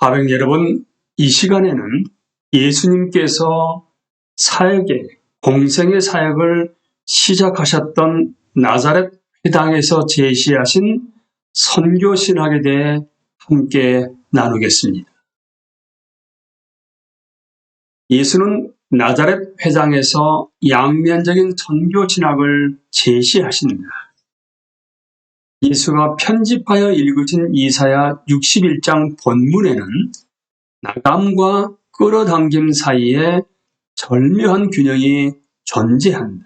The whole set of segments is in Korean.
가족 여러분, 이 시간에는 예수님께서 공생의 사역을 시작하셨던 나자렛 회당에서 제시하신 선교 신학에 대해 함께 나누겠습니다. 예수는 나자렛 회당에서 양면적인 선교 신학을 제시하십니다. 예수가 편집하여 읽으신 이사야 61장 본문에는 나감과 끌어당김 사이에 절묘한 균형이 존재한다.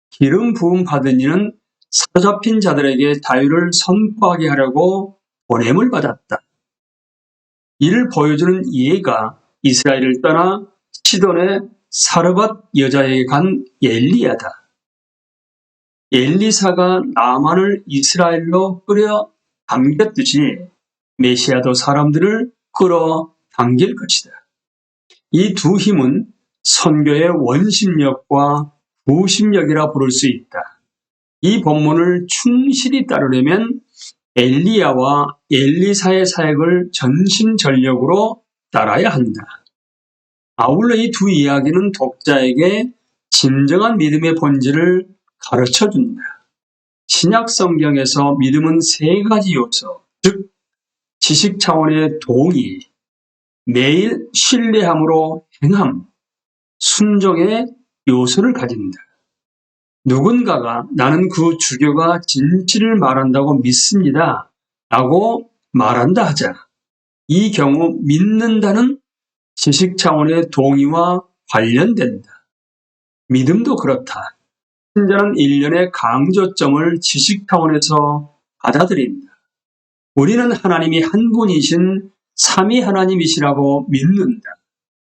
기름 부음 받은 이는 사로잡힌 자들에게 자유를 선포하게 하려고 보냄을 받았다. 이를 보여주는 예가 이스라엘을 떠나 시돈의 사르밧 여자에게 간 엘리야다. 엘리사가 나만을 이스라엘로 끌어당겼듯이 메시아도 사람들을 끌어당길 것이다. 이 두 힘은 선교의 원심력과 부심력이라 부를 수 있다. 이 본문을 충실히 따르려면 엘리야와 엘리사의 사역을 전심전력으로 따라야 한다. 아울러 이 두 이야기는 독자에게 진정한 믿음의 본질을 가르쳐준다. 신약 성경에서 믿음은 세 가지 요소, 즉 지식 차원의 동의, 매일 신뢰함으로 행함, 순종의 요소를 가진다. 누군가가 나는 그 주교가 진실을 말한다고 믿습니다 라고 말한다 하자. 이 경우 믿는다는 지식 차원의 동의와 관련된다. 믿음도 그렇다. 신자는 일련의 강조점을 지식 차원에서 받아들인다. 우리는 하나님이 한 분이신 삼위 하나님이시라고 믿는다.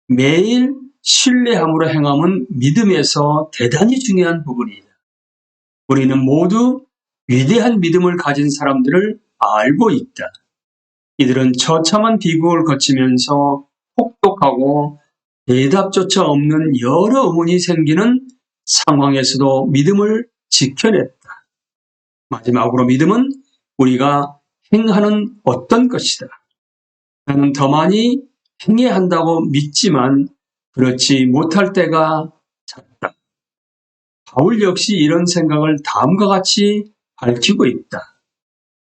매일 신뢰함으로 행함은 믿음에서 대단히 중요한 부분이다. 우리는 모두 위대한 믿음을 가진 사람들을 알고 있다. 이들은 처참한 비극을 거치면서 혹독하고 대답조차 없는 여러 의문이 생기는 상황에서도 믿음을 지켜냈다. 마지막으로 믿음은 우리가 행하는 어떤 것이다. 나는 더 많이 행해야 한다고 믿지만 그렇지 못할 때가 잦다. 바울 역시 이런 생각을 다음과 같이 밝히고 있다.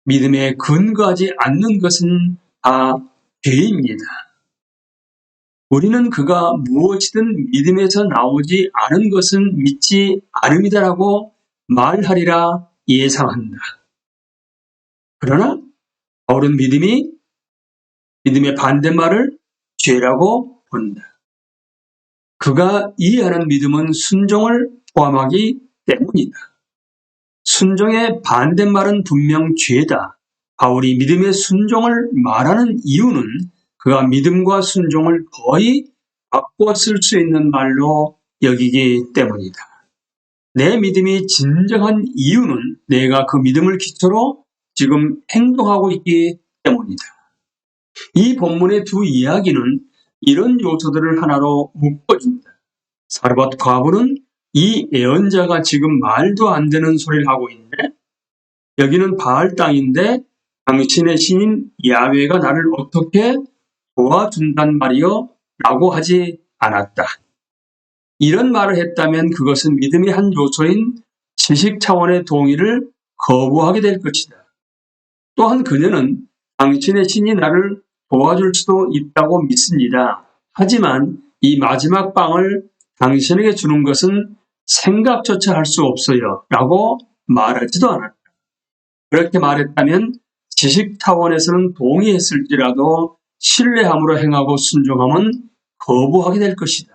믿음에 근거하지 않는 것은 다 죄입니다. 우리는 그가 무엇이든 믿음에서 나오지 않은 것은 믿지 않음이다라고 말하리라 예상한다. 그러나 바울은 믿음의 반대말을 죄라고 본다. 그가 이해하는 믿음은 순종을 포함하기 때문이다. 순종의 반대말은 분명 죄다. 바울이 믿음의 순종을 말하는 이유는 그가 믿음과 순종을 거의 바꿔 쓸 수 있는 말로 여기기 때문이다. 내 믿음이 진정한 이유는 내가 그 믿음을 기초로 지금 행동하고 있기 때문이다. 이 본문의 두 이야기는 이런 요소들을 하나로 묶어준다. 사르밧 과부는 이 예언자가 지금 말도 안 되는 소리를 하고 있네. 여기는 바알 땅인데 당신의 신인 야훼가 나를 어떻게 도와준단 말이요? 라고 하지 않았다. 이런 말을 했다면 그것은 믿음의 한 요소인 지식 차원의 동의를 거부하게 될 것이다. 또한 그녀는 당신의 신이 나를 도와줄 수도 있다고 믿습니다. 하지만 이 마지막 빵을 당신에게 주는 것은 생각조차 할 수 없어요. 라고 말하지도 않았다. 그렇게 말했다면 지식 차원에서는 동의했을지라도 신뢰함으로 행하고 순종함은 거부하게 될 것이다.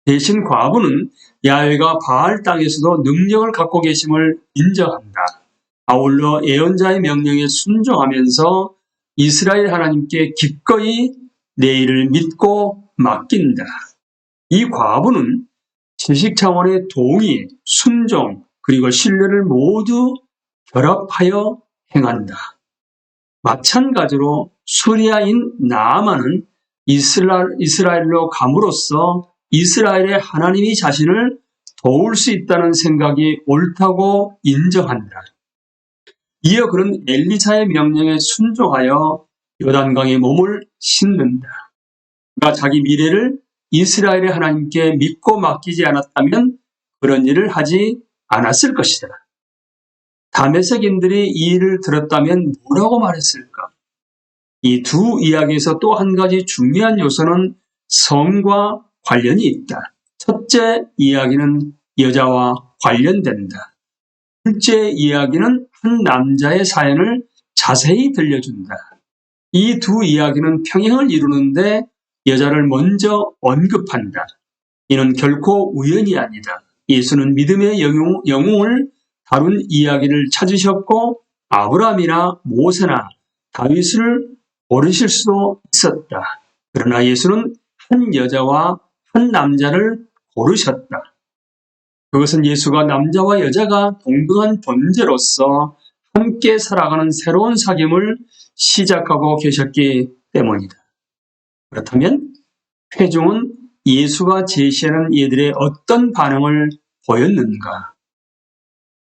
대신 과부는 야훼가 바알 땅에서도 능력을 갖고 계심을 인정한다. 아울러 예언자의 명령에 순종하면서 이스라엘 하나님께 기꺼이 내일을 믿고 맡긴다. 이 과부는 지식 차원의 동의, 순종, 그리고 신뢰를 모두 결합하여 행한다. 마찬가지로 수리아인 나아만은 이스라엘로 감으로써 이스라엘의 하나님이 자신을 도울 수 있다는 생각이 옳다고 인정한다. 이어 그는 엘리사의 명령에 순종하여 요단강에 몸을 씻는다. 그가 자기 미래를 이스라엘의 하나님께 믿고 맡기지 않았다면 그런 일을 하지 않았을 것이다. 다메섹인들이 이 일을 들었다면 뭐라고 말했을까? 이 두 이야기에서 또 한 가지 중요한 요소는 성과 관련이 있다. 첫째 이야기는 여자와 관련된다. 둘째 이야기는 한 남자의 사연을 자세히 들려준다. 이 두 이야기는 평행을 이루는데 여자를 먼저 언급한다. 이는 결코 우연이 아니다. 예수는 믿음의 영웅을 다룬 이야기를 찾으셨고 아브라함이나 모세나 다윗을 고르실 수도 있었다. 그러나 예수는 한 여자와 한 남자를 고르셨다. 그것은 예수가 남자와 여자가 동등한 존재로서 함께 살아가는 새로운 사귐을 시작하고 계셨기 때문이다. 그렇다면 회중은 예수가 제시하는 이들의 어떤 반응을 보였는가?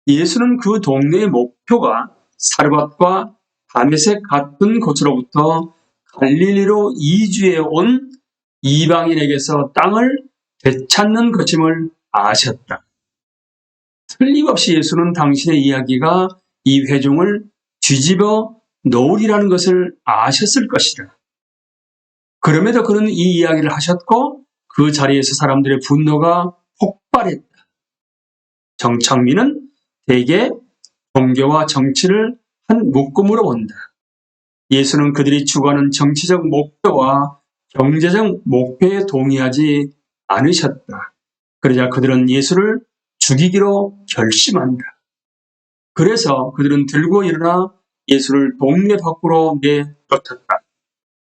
예수는 그 동네의 목표가 사르밧과 다메섹 같은 곳으로부터 갈릴리로 이주해 온 이방인에게서 땅을 되찾는 것임을 아셨다. 틀림없이 예수는 당신의 이야기가 이 회중을 뒤집어 놓으리라는 것을 아셨을 것이다. 그럼에도 그는 이 이야기를 하셨고 그 자리에서 사람들의 분노가 폭발했다. 정착민은 대개 종교와 정치를 한 묶음으로 본다. 예수는 그들이 추구하는 정치적 목표와 경제적 목표에 동의하지 않으셨다. 그러자 그들은 예수를 죽이기로 결심한다. 그래서 그들은 들고 일어나 예수를 동네 밖으로 내쫓았다.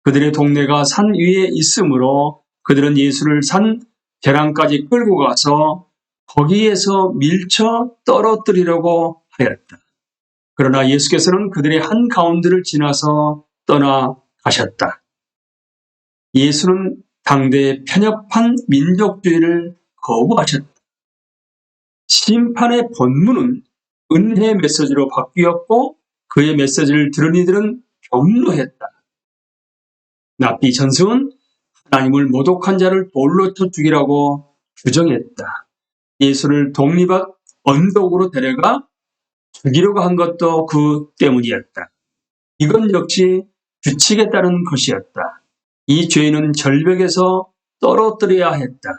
그들의 동네가 산 위에 있으므로 그들은 예수를 산 계랑까지 끌고 가서 거기에서 밀쳐 떨어뜨리려고 하였다. 그러나 예수께서는 그들의 한가운데를 지나서 떠나가셨다. 예수는 당대의 편협한 민족주의를 거부하셨다. 심판의 본문은 은혜의 메시지로 바뀌었고 그의 메시지를 들은 이들은 경노했다. 납비 전승은 하나님을 모독한 자를 돌로 쳐 죽이라고 규정했다. 예수를 독립한 언덕으로 데려가 죽이려고 한 것도 그 때문이었다. 이건 역시 규칙에 따른 것이었다. 이 죄인은 절벽에서 떨어뜨려야 했다.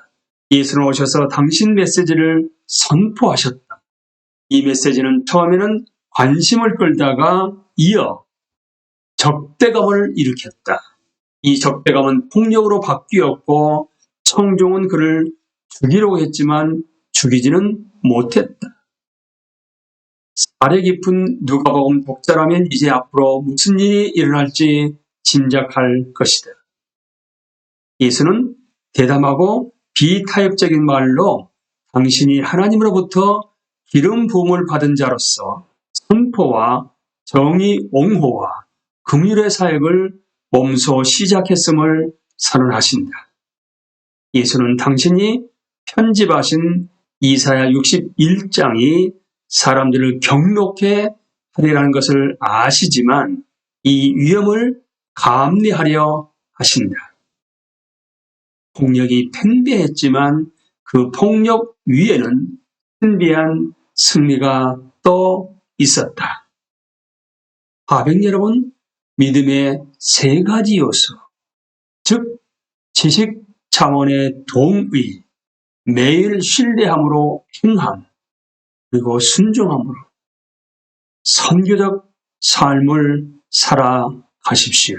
예수는 오셔서 당신 메시지를 선포하셨다. 이 메시지는 처음에는 관심을 끌다가 이어 적대감을 일으켰다. 이 적대감은 폭력으로 바뀌었고 청중은 그를 죽이려고 했지만 죽이지는 못했다. 사려 깊은 누가복음 독자라면 이제 앞으로 무슨 일이 일어날지 짐작할 것이다. 예수는 대담하고 비타협적인 말로 당신이 하나님으로부터 기름 부음을 받은 자로서 선포와 정의 옹호와 긍휼의 사역을 몸소 시작했음을 선언하신다. 예수는 당신이 편집하신 이사야 61장이 사람들을 경록해 하리라는 것을 아시지만 이 위험을 감내하려 하신다. 폭력이 팽배했지만 그 폭력 위에는 신비한 승리가 또 있었다. 하백 여러분, 믿음의 세 가지 요소, 즉 지식 차원의 동의, 매일 신뢰함으로 행함, 그리고 순종함으로 선교적 삶을 살아가십시오.